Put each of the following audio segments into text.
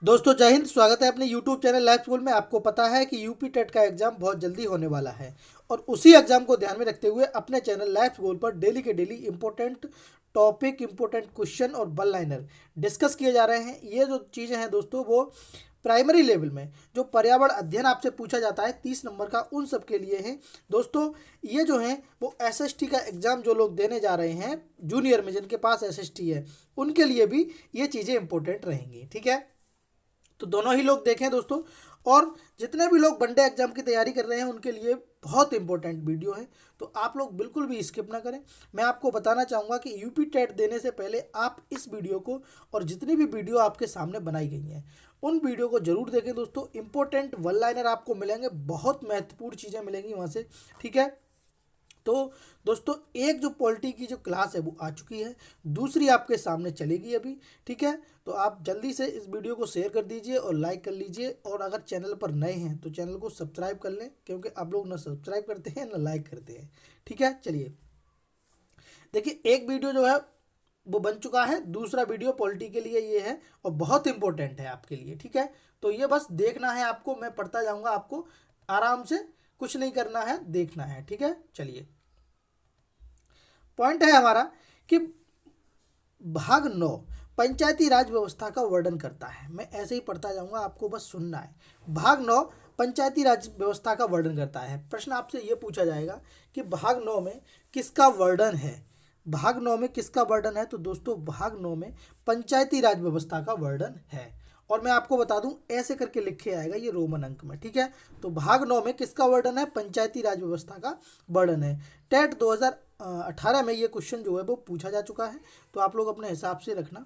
दोस्तों जय हिंद। स्वागत है अपने यूट्यूब चैनल लाइफ स्कूल में। आपको पता है कि यूपी टेट का एग्जाम बहुत जल्दी होने वाला है और उसी एग्जाम को ध्यान में रखते हुए अपने चैनल लाइफ स्कूल पर डेली के daily important topic, important question और वन लाइनर डिस्कस किए जा रहे हैं। ये जो चीज़ें हैं दोस्तों, वो प्राइमरी लेवल में जो पर्यावरण अध्ययन आपसे पूछा जाता है 30 नंबर का, उन सब के लिए है दोस्तों। ये जो है वो एसएसटी का एग्ज़ाम जो लोग देने जा रहे हैं जूनियर में, जिनके पास एसएसटी है, उनके लिए भी ये चीज़ें इंपॉर्टेंट रहेंगी। ठीक है, तो दोनों ही लोग देखें दोस्तों। और जितने भी लोग वनडे एग्जाम की तैयारी कर रहे हैं उनके लिए बहुत इंपॉर्टेंट वीडियो है, तो आप लोग बिल्कुल भी स्किप ना करें। मैं आपको बताना चाहूँगा कि यूपी टेट देने से पहले आप इस वीडियो को और जितनी भी वीडियो आपके सामने बनाई गई हैं उन वीडियो को जरूर देखें दोस्तों। इंपॉर्टेंट वन लाइनर आपको मिलेंगे, बहुत महत्वपूर्ण चीज़ें मिलेंगी वहाँ से। ठीक है, तो दोस्तों एक जो पॉलिटी की जो क्लास है वो आ चुकी है, दूसरी आपके सामने चलेगी अभी। ठीक है, तो आप जल्दी से इस वीडियो को शेयर कर दीजिए और लाइक कर लीजिए, और अगर चैनल पर नए हैं तो चैनल को सब्सक्राइब कर लें, क्योंकि आप लोग ना सब्सक्राइब करते हैं ना लाइक करते हैं। ठीक है, चलिए देखिए, एक वीडियो जो है वो बन चुका है, दूसरा वीडियो पॉलिटी के लिए ये है और बहुत इंपॉर्टेंट है आपके लिए। ठीक है, तो ये बस देखना है आपको, मैं पढ़ता जाऊँगा, आपको आराम से, कुछ नहीं करना है, देखना है। ठीक है, चलिए पॉइंट है हमारा कि भाग 9 पंचायती राज व्यवस्था का वर्णन करता है। मैं ऐसे ही पढ़ता जाऊंगा, आपको बस सुनना है। भाग 9 पंचायती राज व्यवस्था का वर्णन करता है। प्रश्न आपसे ये पूछा जाएगा कि भाग 9 में किसका वर्णन है। भाग 9 में किसका वर्णन है, तो दोस्तों भाग 9 में पंचायती राज व्यवस्था का वर्णन है। और मैं आपको बता दूं, ऐसे करके लिखे आएगा ये रोमन अंक में। ठीक है, तो भाग 9 में किसका वर्णन है, पंचायती राज व्यवस्था का वर्णन है। टेट 2018 में ये क्वेश्चन जो है वो पूछा जा चुका है, तो आप लोग अपने हिसाब से रखना।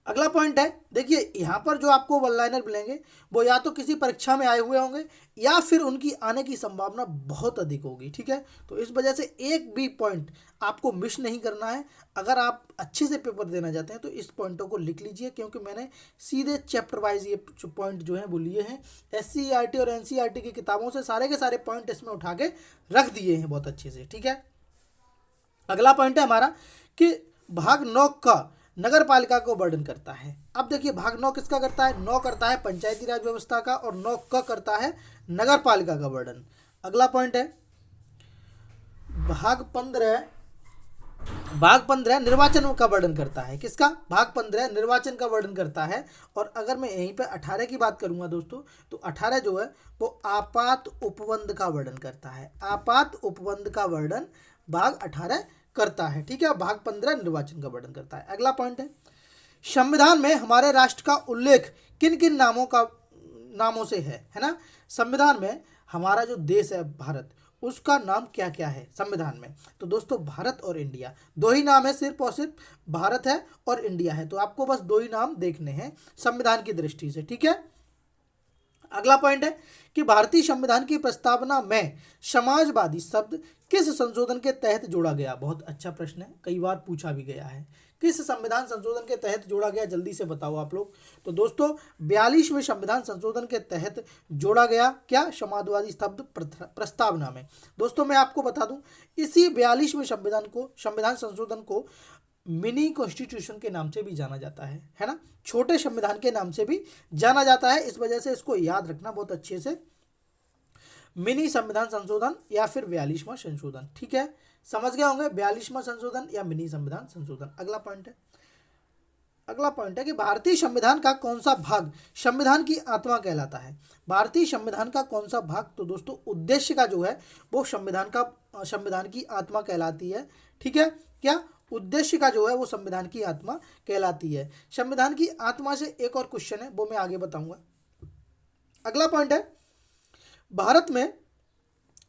अगला पॉइंट है, देखिए यहाँ पर जो आपको वन लाइनर मिलेंगे वो या तो किसी परीक्षा में आए हुए होंगे या फिर उनकी आने की संभावना बहुत अधिक होगी। ठीक है, तो इस वजह से एक भी पॉइंट आपको मिस नहीं करना है। अगर आप अच्छे से पेपर देना चाहते हैं तो इस पॉइंटों को लिख लीजिए, क्योंकि मैंने सीधे चैप्टर वाइज ये पॉइंट जो है वो लिए हैं। SCERT और NCERT की किताबों से सारे के सारे पॉइंट इसमें उठा के रख दिए हैं बहुत अच्छे से। ठीक है, अगला पॉइंट है हमारा कि भाग 9 का नगर पालिका को वर्णन करता है। अब देखिए भाग 9 किसका करता है, 9 करता है पंचायती राज व्यवस्था का, और 9 का करता है नगर पालिका का वर्णन। अगला पॉइंट है भाग 15। भाग 15 निर्वाचन का वर्णन करता है। किसका, भाग 15 निर्वाचन का वर्णन करता है। और अगर मैं यहीं पे 18 की बात करूंगा दोस्तों, तो 18 जो है वो आपात उपबंध का वर्णन करता है। आपात उपबंध का वर्णन भाग 18 करता है। ठीक है, भाग 15 निर्वाचन का वर्णन करता है। अगला पॉइंट है, संविधान में हमारे राष्ट्र का उल्लेख किन किन नामों से है ना। संविधान में हमारा जो देश है भारत, उसका नाम क्या क्या है संविधान में, तो दोस्तों भारत और इंडिया, दो ही नाम है, सिर्फ और सिर्फ भारत है और इंडिया है। तो आपको बस दो ही नाम देखने हैं संविधान की दृष्टि से। ठीक है, अगला पॉइंट है कि भारतीय संविधान की प्रस्तावना में समाजवादी शब्द किस संशोधन के तहत जोड़ा गया। बहुत अच्छा प्रश्न है, कई बार पूछा भी गया है। किस संविधान संशोधन के तहत जोड़ा गया, जल्दी से बताओ आप लोग। तो दोस्तों 42वें संविधान संशोधन के तहत जोड़ा गया क्या, समाजवादी शब्द प्रस्तावना में। दोस्तों मैं आपको बता दूं, इसी 42वें संविधान संशोधन को मिनी कॉन्स्टिट्यूशन के नाम से भी जाना जाता है ना, छोटे संविधान के नाम से भी जाना जाता है। इस वजह से इसको याद रखना बहुत अच्छे से, मिनी संविधान संशोधन या फिर 42वां संशोधन। ठीक है, समझ गए होंगे, 42वां संशोधन या मिनी संविधान संशोधन। अगला पॉइंट है कि भारतीय संविधान का कौन सा भाग संविधान की आत्मा कहलाता है। भारतीय संविधान का कौन सा भाग, तो दोस्तों उद्देश्य का जो है वो संविधान की आत्मा कहलाती है। ठीक है, क्या उद्देश्य का जो है वो संविधान की आत्मा कहलाती है। संविधान की आत्मा से एक और क्वेश्चन है, वो मैं आगे बताऊंगा। अगला पॉइंट है, भारत में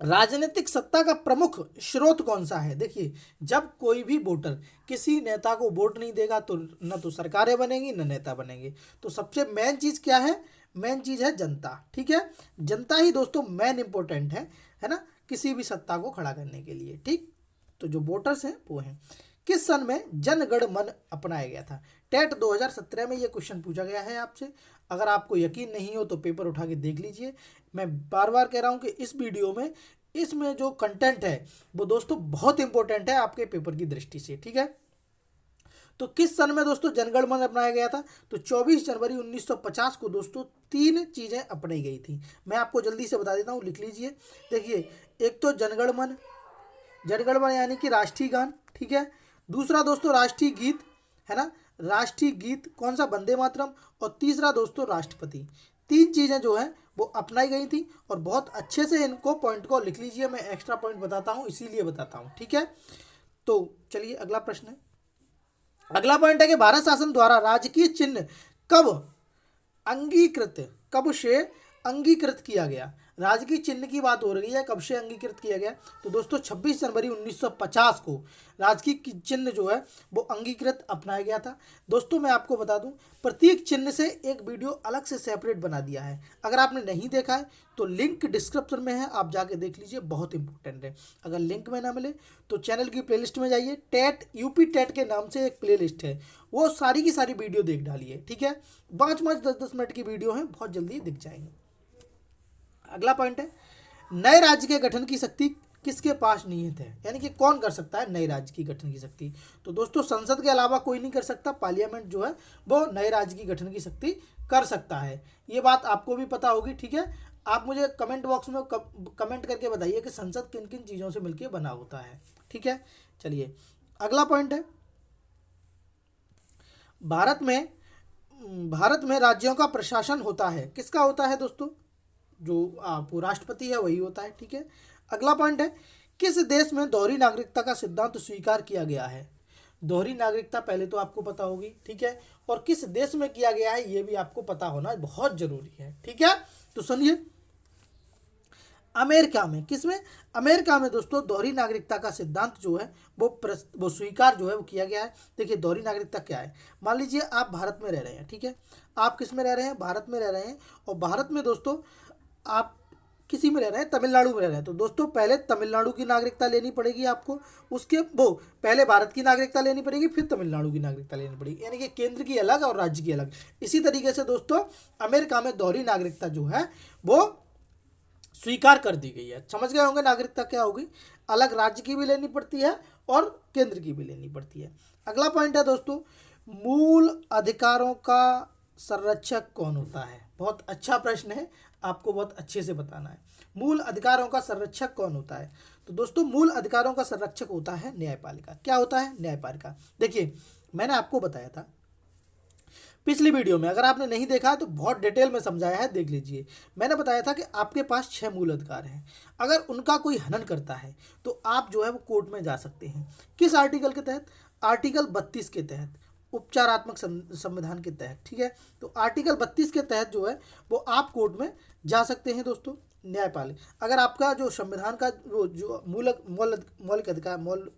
राजनीतिक सत्ता का प्रमुख स्रोत कौन सा है। देखिए, जब कोई भी वोटर किसी नेता को वोट नहीं देगा तो न तो सरकारें बनेंगी न नेता बनेंगे। तो सबसे मेन चीज क्या है, मेन चीज है जनता। ठीक है, जनता ही दोस्तों मेन इंपॉर्टेंट है ना, किसी भी सत्ता को खड़ा करने के लिए। ठीक, तो जो वोटर्स हैं वो हैं। किस सन में जनगण मन अपनाया गया था। टेट 2017 में ये क्वेश्चन पूछा गया है आपसे। अगर आपको यकीन नहीं हो तो पेपर उठा के देख लीजिए। मैं बार बार कह रहा हूँ कि इस वीडियो में इसमें जो कंटेंट है वो दोस्तों बहुत इंपॉर्टेंट है आपके पेपर की दृष्टि से। ठीक है, तो किस सन में दोस्तों जनगण मन अपनाया गया था? तो 24 जनवरी 1950 को दोस्तों तीन चीज़ें अपनाई गई थी। मैं आपको जल्दी से बता देता हूँ, लिख लीजिए। देखिए, एक तो जनगण मन, जनगण मन यानी कि राष्ट्रीय गान, ठीक है। दूसरा दोस्तों राष्ट्रीय गीत, है ना, राष्ट्रीय गीत कौन सा? वंदे मातरम। और तीसरा दोस्तों राष्ट्रपति। तीन चीज़ें जो हैं वो अपनाई गई थी और बहुत अच्छे से इनको पॉइंट को लिख लीजिए। मैं एक्स्ट्रा पॉइंट बताता हूँ, इसीलिए बताता हूँ, ठीक है। तो चलिए अगला प्रश्न है। अगला पॉइंट है कि भारत शासन द्वारा राजकीय चिन्ह कब अंगीकृत, कब से अंगीकृत किया गया? राजकीय चिन्ह की बात हो रही है, कब से अंगीकृत किया गया? तो दोस्तों 26 जनवरी 1950 को राजकीय चिन्ह जो है वो अंगीकृत अपनाया गया था। दोस्तों मैं आपको बता दूं, प्रत्येक चिन्ह से एक वीडियो अलग से सेपरेट बना दिया है। अगर आपने नहीं देखा है तो लिंक डिस्क्रिप्शन में है, आप जाके देख लीजिए, बहुत इंपॉर्टेंट है। अगर लिंक में ना मिले तो चैनल की प्लेलिस्ट में जाइए, टेट यूपी टेट के नाम से एक प्लेलिस्ट है, वो सारी की सारी वीडियो देख डालिए, ठीक है। 5-5 10-10 मिनट की वीडियो है, बहुत जल्दी दिख जाएंगे। अगला पॉइंट है, नए राज्य के गठन की शक्ति किसके पास निहित है? यानी कि कौन कर सकता है नए राज्य की गठन की शक्ति? तो दोस्तों संसद के अलावा कोई नहीं कर सकता। पार्लियामेंट जो है वो नए राज्य की गठन की शक्ति कर सकता है। ये बात आपको भी पता होगी, ठीक है। आप मुझे कमेंट बॉक्स में कमेंट करके बताइए कि संसद किन किन चीज़ों से मिलकर बना होता है, ठीक है। चलिए अगला पॉइंट है, भारत में राज्यों का प्रशासन होता है, किसका होता है दोस्तों? जो आपको राष्ट्रपति है वही होता है, ठीक है। अगला पॉइंट है, किस देश में दोहरी नागरिकता का सिद्धांत स्वीकार किया गया है? दोहरी नागरिकता पहले तो आपको पता होगी, ठीक है, और किस देश में किया गया है ये भी आपको पता होना बहुत जरूरी है, ठीक है। तो सुनिए, अमेरिका में, किसमें? अमेरिका में दोस्तों दोहरी नागरिकता का सिद्धांत जो है वो स्वीकार जो है वो किया गया है। देखिए दोहरी नागरिकता क्या है? मान लीजिए आप भारत में रह रहे हैं, ठीक है, आप किस में रह रहे हैं? भारत में रह रहे हैं। और भारत में दोस्तों आप किसी में रह रहे हैं? तमिलनाडु में रह रहे हैं। तो दोस्तों पहले तमिलनाडु की नागरिकता लेनी पड़ेगी आपको, उसके वो पहले भारत की नागरिकता लेनी पड़ेगी, फिर तमिलनाडु की नागरिकता लेनी पड़ेगी, यानी कि केंद्र की अलग और राज्य की अलग। इसी तरीके से दोस्तों अमेरिका में दोहरी नागरिकता जो है वो स्वीकार कर दी गई है। समझ गए होंगे नागरिकता क्या होगी? अलग राज्य की भी लेनी पड़ती है और केंद्र की भी लेनी पड़ती है। अगला पॉइंट है दोस्तों, मूल अधिकारों का संरक्षक कौन होता है? बहुत अच्छा प्रश्न है, आपको बहुत अच्छे से बताना है। मूल अधिकारों का संरक्षक कौन होता है? तो दोस्तों मूल अधिकारों का संरक्षक होता है न्यायपालिका। क्या होता है? न्यायपालिका। देखिए मैंने आपको बताया था पिछली वीडियो में, अगर आपने नहीं देखा तो बहुत डिटेल में समझाया है, देख लीजिए। मैंने बताया था कि आपके पास 6 मूल अधिकार हैं, अगर उनका कोई हनन करता है तो आप जो है वो कोर्ट में जा सकते हैं। किस आर्टिकल के तहत? आर्टिकल 32 के तहत, उपचारात्मक संविधान के तहत, ठीक है। तो आर्टिकल 32 के तहत जो है वो आप कोर्ट में जा सकते हैं दोस्तों, न्यायपालिक। अगर आपका जो संविधान का जो मौलिक अधिकार मूल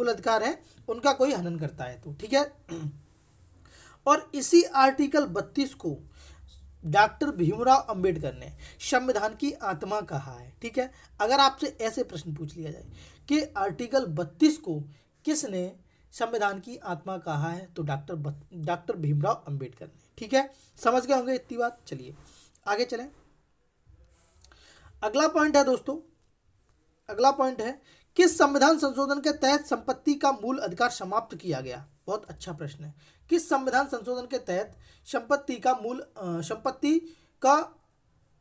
अधिकार है उनका कोई हनन करता है तो, ठीक है। और इसी आर्टिकल 32 को डॉक्टर भीमराव अंबेडकर ने संविधान की आत्मा कहा है, ठीक है। अगर आपसे ऐसे प्रश्न पूछ लिया जाए कि आर्टिकल 32 को किसने संविधान की आत्मा कहा है, तो डॉक्टर भीमराव अंबेडकर ने, ठीक है। समझ गए होंगे इतनी बात। चलिए आगे चलें। अगला पॉइंट है दोस्तों, अगला पॉइंट है, किस संविधान संशोधन के तहत संपत्ति का मूल अधिकार समाप्त किया गया? बहुत अच्छा प्रश्न है। किस संविधान संशोधन के तहत संपत्ति का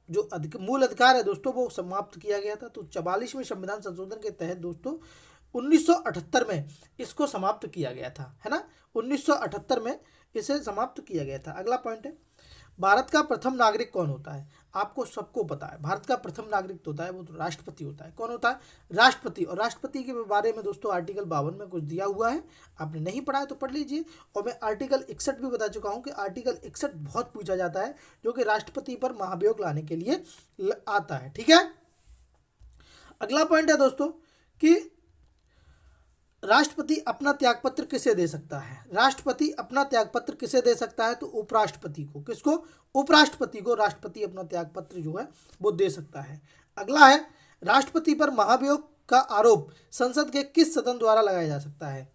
जो मूल अधिकार है दोस्तों वो समाप्त किया गया था? तो 44वें संविधान संशोधन के तहत दोस्तों 1978 में इसको समाप्त किया गया था, है ना। 1978 में इसे समाप्त किया गया था। अगला पॉइंट है, भारत का प्रथम नागरिक कौन होता है? आपको सबको पता है भारत का प्रथम नागरिक होता है वो तो राष्ट्रपति होता है। कौन होता है? राष्ट्रपति। और राष्ट्रपति के बारे में दोस्तों आर्टिकल 52 में कुछ दिया हुआ है, आपने नहीं पढ़ा है तो पढ़ लीजिए। और मैं आर्टिकल 61 भी बता चुका हूँ कि आर्टिकल 61 बहुत पूछा जाता है, जो कि राष्ट्रपति पर महाभियोग लाने के लिए आता है, ठीक है। अगला पॉइंट है दोस्तों कि राष्ट्रपति अपना त्यागपत्र किसे दे सकता है? राष्ट्रपति अपना त्यागपत्र किसे दे सकता है? तो उपराष्ट्रपति को। किसको? उपराष्ट्रपति को राष्ट्रपति अपना त्यागपत्र जो है वो दे सकता है। अगला है, राष्ट्रपति पर महाभियोग का आरोप संसद के किस सदन द्वारा लगाया जा सकता है?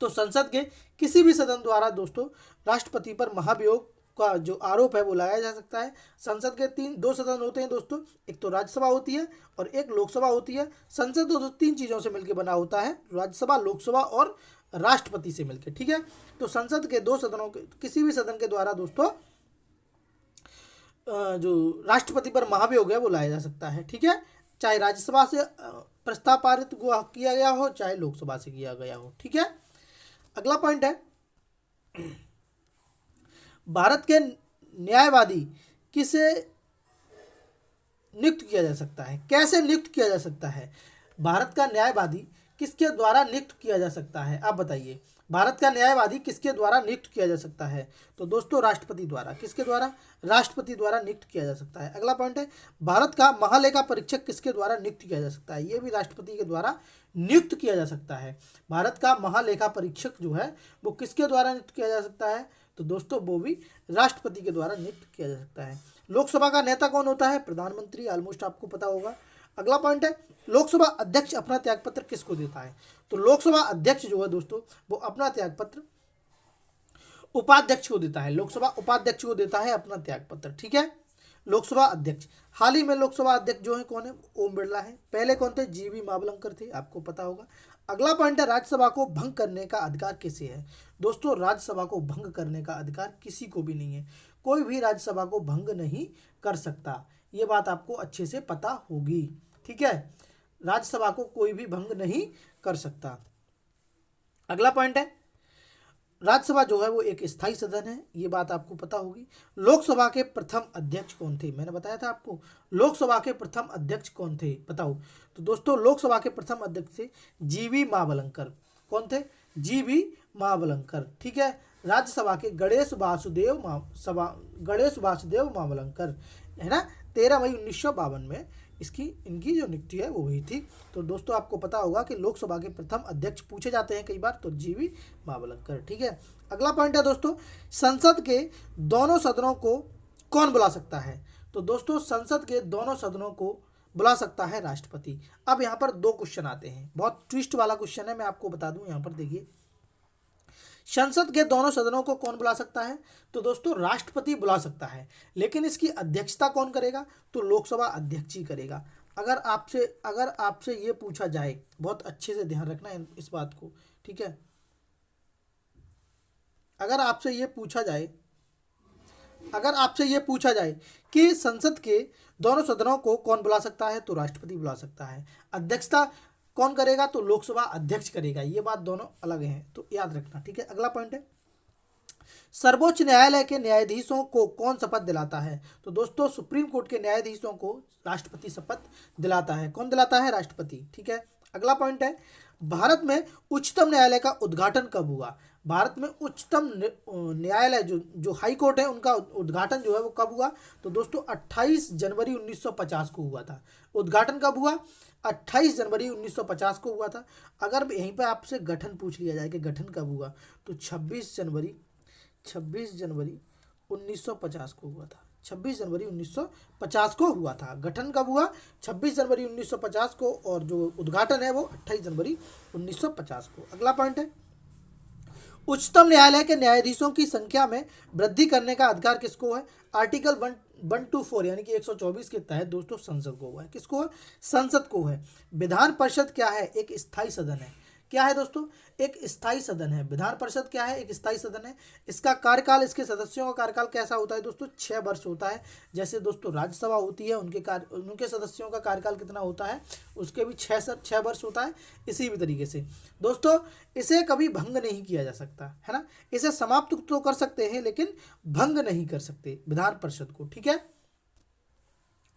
तो संसद के किसी भी सदन द्वारा दोस्तों राष्ट्रपति पर महाभियोग का जो आरोप है वो लगाया जा सकता है। संसद के दो सदन होते हैं दोस्तों, एक तो राज्यसभा होती है और एक लोकसभा होती है। संसद दोस्तों 3 चीज़ों से मिलकर बना होता है, राज्यसभा, लोकसभा और राष्ट्रपति से मिलकर, ठीक है। तो संसद के दो सदनों के किसी भी सदन के द्वारा दोस्तों जो राष्ट्रपति पर महाभियोग है वो लाया जा सकता है, ठीक है। चाहे राज्यसभा से प्रस्ताव पारित किया गया हो, चाहे लोकसभा से किया गया हो, ठीक है। अगला पॉइंट है, भारत के न्यायवादी किसे नियुक्त किया जा सकता है, कैसे नियुक्त किया जा सकता है? भारत का न्यायवादी किसके द्वारा नियुक्त किया जा सकता है, आप बताइए। भारत का न्यायवादी किसके द्वारा नियुक्त किया जा सकता है? तो दोस्तों राष्ट्रपति द्वारा। किसके द्वारा? राष्ट्रपति द्वारा नियुक्त किया जा सकता है। अगला पॉइंट है, भारत का महालेखा परीक्षक किसके द्वारा नियुक्त किया जा सकता है? ये भी राष्ट्रपति के द्वारा नियुक्त किया जा सकता है। भारत का महालेखा परीक्षक जो है वो किसके द्वारा नियुक्त किया जा सकता है? तो दोस्तों वो भी राष्ट्रपति के द्वारा नियुक्त किया जा सकता है। लोकसभा का नेता कौन होता है? प्रधानमंत्री, ऑलमोस्ट आपको पता होगा। अगला पॉइंट है, लोकसभा अध्यक्ष अपना त्यागपत्र किसको देता है? तो लोकसभा अध्यक्ष जो है दोस्तों वो अपना त्यागपत्र उपाध्यक्ष को देता है। लोकसभा उपाध्यक्ष को देता है अपना त्यागपत्र, ठीक है। लोकसभा अध्यक्ष, हाल ही में लोकसभा अध्यक्ष जो है कौन है? ओम बिरला है। पहले कौन थे? जीवी मावलंकर थे, आपको पता होगा। अगला पॉइंट है, राज्यसभा को भंग करने का अधिकार किसे है? दोस्तों राज्यसभा को भंग करने का अधिकार किसी को भी नहीं है। कोई भी राज्यसभा को भंग नहीं कर सकता, ये बात आपको अच्छे से पता होगी, ठीक है। राज्यसभा को कोई भी भंग नहीं कर सकता। अगला पॉइंट है, राज्यसभा जो है वो एक स्थायी सदन है, ये बात आपको पता होगी। लोकसभा के प्रथम अध्यक्ष कौन थे? मैंने बताया था आपको, लोकसभा के प्रथम अध्यक्ष कौन थे, बताओ। तो दोस्तों लोकसभा के प्रथम अध्यक्ष थे जीवी मावलंकर। कौन थे? जीवी मावलंकर, ठीक है। राज्यसभा के गणेश वासुदेव मावलंकर, है ना। 13 मई 1952 में इनकी जो नियुक्ति है वो हुई थी। तो दोस्तों आपको पता होगा कि लोकसभा के प्रथम अध्यक्ष पूछे जाते हैं कई बार, तो जीवी मावलंकर, ठीक है। अगला पॉइंट है दोस्तों, संसद के दोनों सदनों को कौन बुला सकता है? तो दोस्तों संसद के दोनों सदनों को बुला सकता है राष्ट्रपति। अब यहाँ पर दो क्वेश्चन आते हैं, बहुत ट्विस्ट वाला क्वेश्चन है, मैं आपको बता दूं। यहाँ पर देखिए, संसद के दोनों सदनों को कौन बुला सकता है? तो दोस्तों राष्ट्रपति बुला सकता है, लेकिन इसकी अध्यक्षता कौन करेगा? तो लोकसभा अध्यक्ष ही करेगा। अगर आपसे ये पूछा जाए, बहुत अच्छे से ध्यान रखना है इस बात को, ठीक है। अगर आपसे ये पूछा जाए कि संसद के दोनों सदनों को कौन बुला सकता है, तो राष्ट्रपति बुला सकता है। अध्यक्षता कौन करेगा? तो लोकसभा अध्यक्ष करेगा। ये बात दोनों अलग हैं, तो याद रखना, ठीक है। अगला पॉइंट है, सर्वोच्च न्यायालय के न्यायाधीशों को कौन शपथ दिलाता है? तो दोस्तों सुप्रीम कोर्ट के न्यायाधीशों को राष्ट्रपति शपथ दिलाता है। कौन दिलाता है? राष्ट्रपति, ठीक है। अगला पॉइंट है, भारत में उच्चतम न्यायालय का उद्घाटन कब हुआ? भारत में उच्चतम न्यायालय जो हाई कोर्ट है उनका उद्घाटन जो है वो कब हुआ? तो दोस्तों 28 जनवरी 1950 को हुआ था। उद्घाटन कब हुआ? 28 जनवरी 1950 को हुआ था। अगर यहीं पर आपसे गठन पूछ लिया जाए कि गठन कब हुआ, तो 26 जनवरी 1950 को हुआ था। 26 जनवरी 1950 को हुआ था। गठन कब हुआ? 26 जनवरी 1950 को, और जो उद्घाटन है वो 28 जनवरी 1950 को। अगला पॉइंट है, उच्चतम न्यायालय के न्यायाधीशों की संख्या में वृद्धि करने का अधिकार किसको है? आर्टिकल 124 यानी कि 124 के तहत दोस्तों संसद को हुआ है। किसको है? संसद को है। विधान परिषद क्या है? एक स्थायी सदन है। क्या है दोस्तों? एक स्थायी सदन है। विधान परिषद क्या है? एक स्थायी सदन है। इसका कार्यकाल, इसके सदस्यों का कार्यकाल कैसा होता है दोस्तों? 6 वर्ष होता है। जैसे दोस्तों राज्यसभा होती है, उनके सदस्यों का कार्यकाल कितना होता है? उसके भी 6 वर्ष होता है। इसी भी तरीके से दोस्तों इसे कभी भंग नहीं किया जा सकता, है ना। इसे समाप्त तो कर सकते हैं लेकिन भंग नहीं कर सकते विधान परिषद को, ठीक है।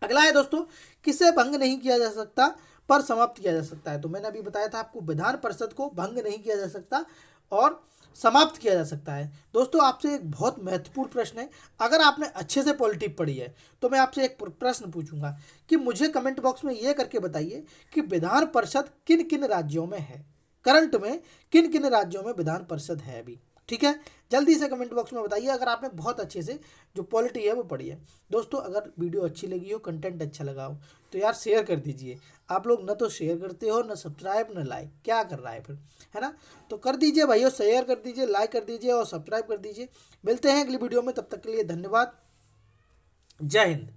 अगला है दोस्तों, किसे भंग नहीं किया जा सकता पर समाप्त किया जा सकता है? तो मैंने अभी बताया था आपको, विधान परिषद को भंग नहीं किया जा सकता और समाप्त किया जा सकता है। दोस्तों आपसे एक बहुत महत्वपूर्ण प्रश्न है, अगर आपने अच्छे से पॉलिटी पढ़ी है तो मैं आपसे एक प्रश्न पूछूंगा कि मुझे कमेंट बॉक्स में ये करके बताइए कि विधान परिषद किन किन राज्यों में है, करंट में किन किन राज्यों में विधान परिषद है अभी, ठीक है। जल्दी से कमेंट बॉक्स में बताइए अगर आपने बहुत अच्छे से जो पॉलिटी है वो पढ़ी है। दोस्तों अगर वीडियो अच्छी लगी हो, कंटेंट अच्छा लगा हो, तो यार शेयर कर दीजिए। आप लोग न तो शेयर करते हो, न सब्सक्राइब, न लाइक, क्या कर रहा है फिर, है ना। तो कर दीजिए भाइयों, शेयर कर दीजिए, लाइक कर दीजिए और सब्सक्राइब कर दीजिए। मिलते हैं अगली वीडियो में, तब तक के लिए धन्यवाद। जय हिंद।